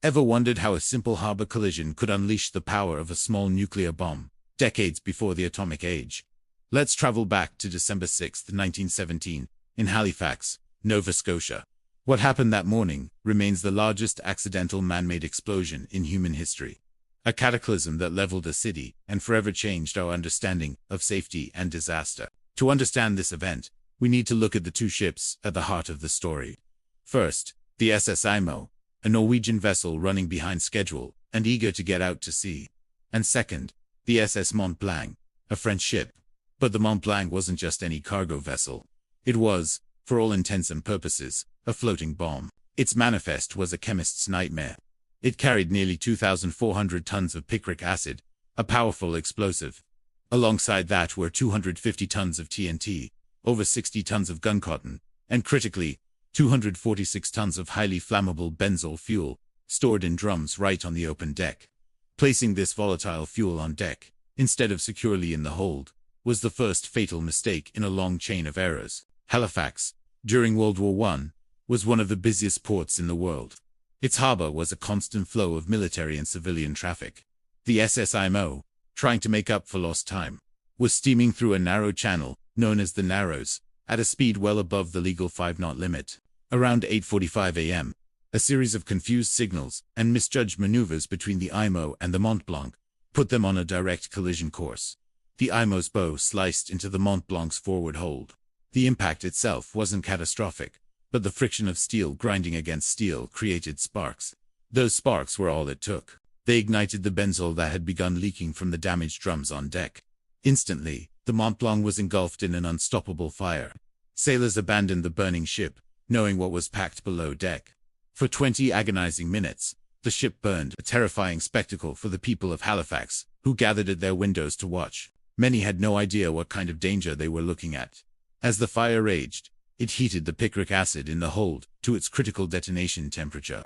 Ever wondered how a simple harbor collision could unleash the power of a small nuclear bomb, decades before the atomic age? Let's travel back to December 6, 1917, in Halifax, Nova Scotia. What happened that morning remains the largest accidental man-made explosion in human history. A cataclysm that leveled a city and forever changed our understanding of safety and disaster. To understand this event, we need to look at the two ships at the heart of the story. First, the SS Imo, a Norwegian vessel running behind schedule and eager to get out to sea. And second, the SS Mont-Blanc, a French ship. But the Mont-Blanc wasn't just any cargo vessel. It was, for all intents and purposes, a floating bomb. Its manifest was a chemist's nightmare. It carried nearly 2,400 tons of picric acid, a powerful explosive. Alongside that were 250 tons of TNT, over 60 tons of gun cotton, and critically, 246 tons of highly flammable benzol fuel, stored in drums right on the open deck. Placing this volatile fuel on deck, instead of securely in the hold, was the first fatal mistake in a long chain of errors. Halifax, during World War I, was one of the busiest ports in the world. Its harbor was a constant flow of military and civilian traffic. The SS Imo, trying to make up for lost time, was steaming through a narrow channel, known as the Narrows, at a speed well above the legal 5-knot limit. Around 8:45 a.m., a series of confused signals and misjudged maneuvers between the Imo and the Mont-Blanc put them on a direct collision course. The Imo's bow sliced into the Mont-Blanc's forward hold. The impact itself wasn't catastrophic, but the friction of steel grinding against steel created sparks. Those sparks were all it took. They ignited the benzol that had begun leaking from the damaged drums on deck. Instantly, the Mont-Blanc was engulfed in an unstoppable fire. Sailors abandoned the burning ship, knowing what was packed below deck. For 20 agonizing minutes, the ship burned, a terrifying spectacle for the people of Halifax, who gathered at their windows to watch. Many had no idea what kind of danger they were looking at. As the fire raged, it heated the picric acid in the hold to its critical detonation temperature.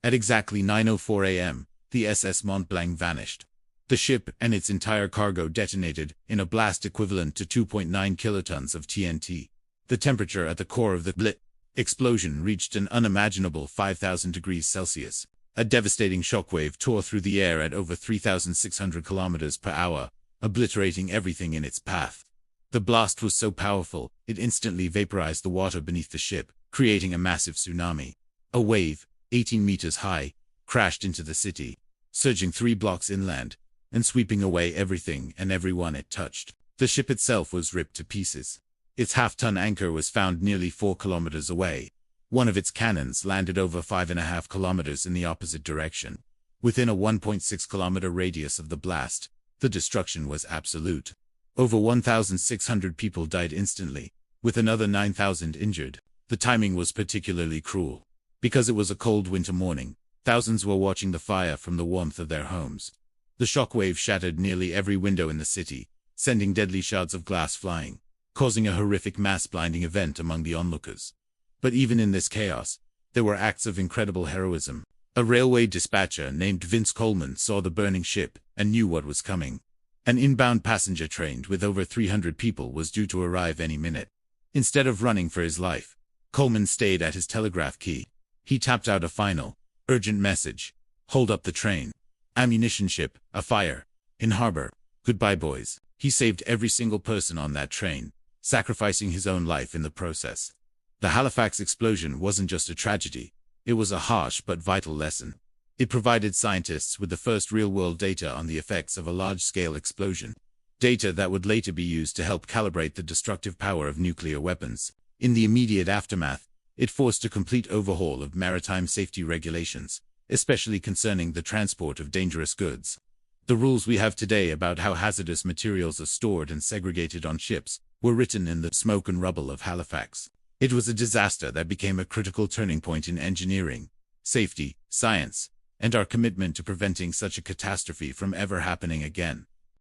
At exactly 9:04 a.m., the SS Mont-Blanc vanished. The ship and its entire cargo detonated in a blast equivalent to 2.9 kilotons of TNT. The temperature at the core of the explosion reached an unimaginable 5,000 degrees Celsius. A devastating shockwave tore through the air at over 3,600 kilometers per hour, obliterating everything in its path. The blast was so powerful, it instantly vaporized the water beneath the ship, creating a massive tsunami. A wave, 18 meters high, crashed into the city, surging 3 blocks inland, and sweeping away everything and everyone it touched. The ship itself was ripped to pieces. Its half-ton anchor was found nearly 4 kilometers away. One of its cannons landed over 5.5 kilometers in the opposite direction. Within a 1.6-kilometer radius of the blast, the destruction was absolute. Over 1,600 people died instantly, with another 9,000 injured. The timing was particularly cruel. Because it was a cold winter morning, thousands were watching the fire from the warmth of their homes. The shockwave shattered nearly every window in the city, sending deadly shards of glass flying, causing a horrific mass-blinding event among the onlookers. But even in this chaos, there were acts of incredible heroism. A railway dispatcher named Vince Coleman saw the burning ship and knew what was coming. An inbound passenger train with over 300 people was due to arrive any minute. Instead of running for his life, Coleman stayed at his telegraph key. He tapped out a final, urgent message. Hold up the train. Ammunition ship, afire. In harbor. Goodbye, boys. He saved every single person on that train, sacrificing his own life in the process. The Halifax explosion wasn't just a tragedy. It was a harsh but vital lesson. It provided scientists with the first real-world data on the effects of a large-scale explosion. Data that would later be used to help calibrate the destructive power of nuclear weapons. In the immediate aftermath, it forced a complete overhaul of maritime safety regulations, especially concerning the transport of dangerous goods. The rules we have today about how hazardous materials are stored and segregated on ships were written in the smoke and rubble of Halifax. It was a disaster that became a critical turning point in engineering, safety, science, and our commitment to preventing such a catastrophe from ever happening again.